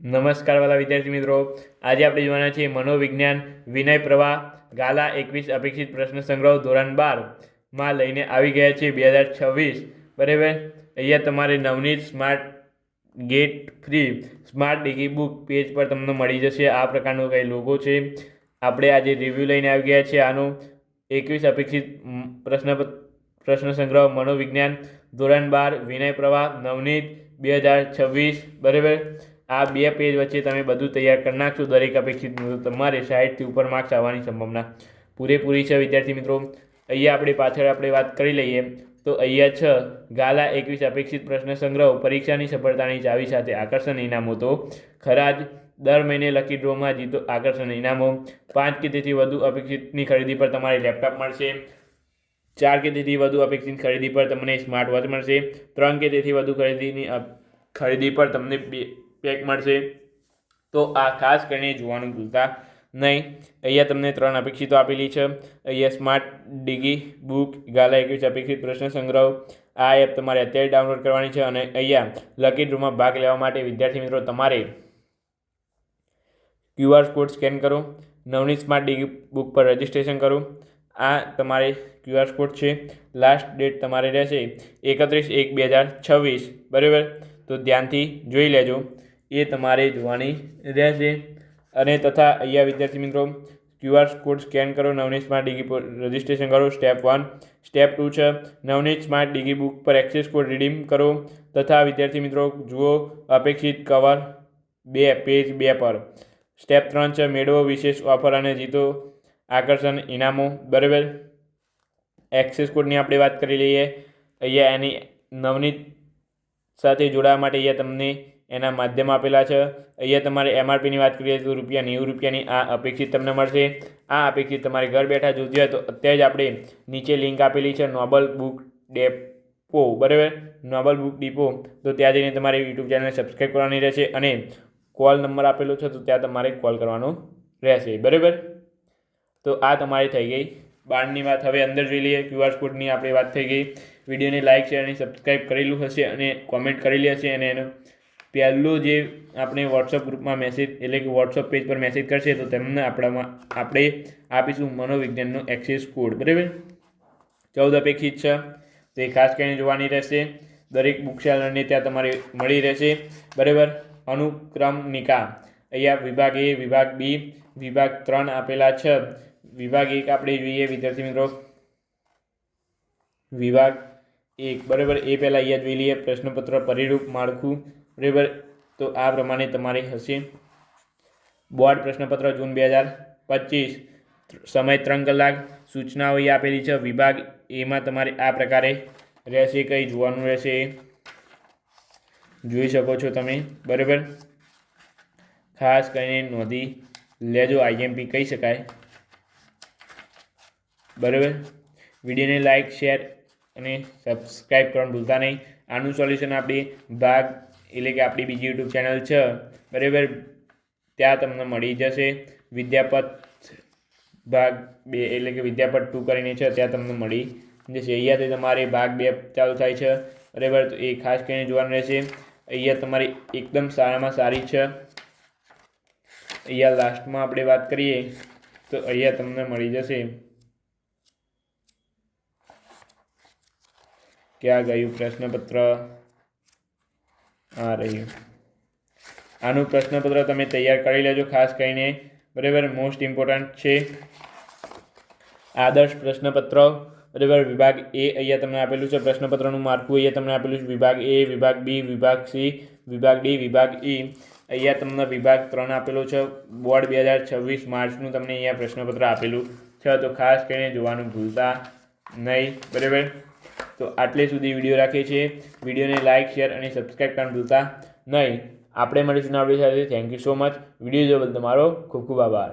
નમસ્કાર વાલા વિદ્યાર્થી મિત્રો, આજે આપણે જોવાના છીએ મનોવિજ્ઞાન વિનય પ્રવાહ ગાલા 21 અપેક્ષિત પ્રશ્ન સંગ્રહ ધોરણ 12 લઈને આવી ગયા છે 2026. બરાબર. અહીંયા તમારે Navneet smart get free smart digi book page પર તમને મળી જશે. આ પ્રકારનો કંઈ લોગો છે. આપણે આજે રિવ્યૂ લઈને આવી ગયા છે આનો 21 અપેક્ષિત પ્રશ્ન સંગ્રહ મનોવિજ્ઞાન ધોરણ 12 વિનય પ્રવાહ નવનીત 2026. બરાબર. આ બે પેજ વચ્ચે તમે બધું તૈયાર કરી નાખશો દરેક અપેક્ષિત તમારે 60થી ઉપર માર્ક્સ આવવાની સંભાવના પૂરેપૂરી છે વિદ્યાર્થી મિત્રો. અહીંયા આપણે પાછળ વાત કરી લઈએ તો અહીંયા છે ગાલા 21 અપેક્ષિત પ્રશ્ન સંગ્રહ પરીક્ષાની સફળતાની ચાવી સાથે આકર્ષણ ઇનામો. તો ખરા જ દર મહિને લકી ડ્રોમાં જીતો આકર્ષણ ઇનામો. 5 કે તેથી વધુ અપેક્ષિતની ખરીદી પર તમારે લેપટોપ મળશે. 4 કે તેથી વધુ અપેક્ષિત ખરીદી પર તમને સ્માર્ટ વોચ મળશે. 3 કે તેથી વધુ ખરીદી પર તમને પેક મળશે. તો આ ખાસ કરીને જોવાનું ભૂલતા નહીં. અહીંયા તમને 3 અપેક્ષિતો આપેલી છે. અહીંયા સ્માર્ટ ડિગી બુક ગાલા 21 અપેક્ષિત પ્રશ્ન સંગ્રહ આ એપ તમારે અત્યારે ડાઉનલોડ કરવાની છે. અને અહીંયા લકી ડ્રોમાં ભાગ લેવા માટે વિદ્યાર્થી મિત્રો તમારે QR કોડ સ્કેન કરો, નવનીત સ્માર્ટ ડિગી બુક પર રજિસ્ટ્રેશન કરો. આ તમારે QR કોડ છે. લાસ્ટ ડેટ તમારે રહેશે 31/1/2026. બરાબર. તો ધ્યાનથી જોઈ લેજો, એ તમારે જોવાની રહેશે. અને તથા અહીંયા વિદ્યાર્થી મિત્રો QR કોડ સ્કેન કરો, નવનીત સ્માર્ટ ડિગી પર રજિસ્ટ્રેશન કરો. સ્ટેપ 1. સ્ટેપ 2 છે નવનીત સ્માર્ટ ડિગી બુક પર એક્સેસ કોડ રિડીમ કરો. તથા વિદ્યાર્થી મિત્રો જુઓ અપેક્ષિત કવર 2 પેજ 2 પર. સ્ટેપ 3 છે મેળવો વિશેષ ઓફર અને જીતો આકર્ષણ ઇનામો. બરાબર. એક્સેસ કોડની આપણે વાત કરી લઈએ. અહીંયા એની નવનીત સાથે જોડાવા માટે અહીંયા તમને એના માધ્યમ આપેલા છે. અહીંયા તમારે MRPની વાત કરીએ તો ₹90ની આ અપેક્ષિત તમને મળશે. આ અપેક્ષિત તમારે ઘર બેઠા જોતી હોય તો અત્યારે જ આપણે નીચે લિંક આપેલી છે નોબલ બુક ડેપો. બરાબર. Noble book depot. તો ત્યાં જઈને તમારે યુટ્યુબ ચેનલ સબસ્ક્રાઈબ કરવાની રહેશે અને કોલ નંબર આપેલો છે તો ત્યાં તમારે કોલ કરવાનો રહેશે. બરાબર. તો આ તમારી થઈ ગઈ 12ની વાત. હવે અંદર જોઈ લઈએ. QR કોડની આપણે વાત થઈ ગઈ. વિડીયોને લાઇક શેર અને સબસ્ક્રાઈબ કરેલું હશે અને કોમેન્ટ કરેલી હશે. અને એનો પહેલું જે આપણે વોટ્સઅપ ગ્રુપમાં મેસેજ એટલે કે વોટ્સઅપ પેજ પર મેસેજ કરશે તો તેમને આપણે આપીશું મનોવિજ્ઞાનનો એક્સેસ કોડ. બરાબર. 14 અપેક્ષિત છે તે ખાસ કરીને જોવાની રહેશે. દરેક બુક સેલરને ત્યાં તમારે મળી રહેશે. બરાબર. અનુક્રમણિકા અહીંયા વિભાગ A, વિભાગ B, વિભાગ 3 આપેલા છે. વિભાગ 1 આપણે જોઈએ વિદ્યાર્થી મિત્રો. વિભાગ 1. બરાબર. એ પહેલાં અહીંયા જોઈ લઈએ પ્રશ્નપત્ર પરિરૂપ માળખું. બરાબર. તો આ પ્રમાણે તમારે હશે. બોર્ડ પ્રશ્નપત્ર જૂન 2025. સમય 3 કલાક. સૂચનાઓ એ આપેલી છે. વિભાગ એમાં તમારે આ પ્રકારે રહેશે. કંઈ જોવાનું રહેશે જોઈ શકો છો તમે. બરાબર. ખાસ કરીને નોંધી લેજો. IMP કહી શકાય. બરાબર. વિડીયોને લાઇક શેર અને સબસ્ક્રાઈબ કરવાનું ભૂલતા નહીં. આનું સોલ્યુશન આપણી ભાગ એટલે કે આપણી બીજી યુટ્યુબ ચેનલ છે. બરાબર. ત્યાં તમને મળી જશે. વિદ્યાપત ભાગ 2 એટલે કે વિદ્યાપત 2 કરીને છે ત્યાં તમને મળી જશે. અહીંયાથી તમારે ભાગ 2 ચાલુ થાય છે. બરાબર. તો એ ખાસ કરીને જોવાનું રહેશે. અહીંયા તમારી એકદમ સારામાં સારી છે. અહીંયા લાસ્ટમાં આપણે વાત કરીએ તો અહીંયા તમને મળી જશે. ક્યાં ગયું પ્રશ્નપત્ર? આ રહ્યું. આનું પ્રશ્નપત્ર તમે તૈયાર કરી લેજો ખાસ કરીને. બરાબર. મોસ્ટ ઇમ્પોર્ટન્ટ છે આદર્શ પ્રશ્નપત્ર. બરાબર. વિભાગ A અહીંયા તમને આપેલું છે. પ્રશ્નપત્રનું માળખું અહીંયા તમને આપેલું છે. વિભાગ A, વિભાગ B, વિભાગ C, વિભાગ D, વિભાગ E. અહીંયા તમને વિભાગ 3 આપેલો છે. બોર્ડ 2026 માર્ચનું તમને અહીંયા પ્રશ્નપત્ર આપેલું છે. તો ખાસ કરીને જોવાનું ભૂલતા નહીં. બરાબર. તો આટલે સુધી વિડીયો રાખીએ છીએ. વિડીયોને લાઇક શેર અને સબસ્ક્રાઈબ કરવાનું ભૂલતા નહીં. આપણે મળીશું આપણી સાથે. Thank you so much. Video જોવા બદલ તમારો ખૂબ ખૂબ આભાર.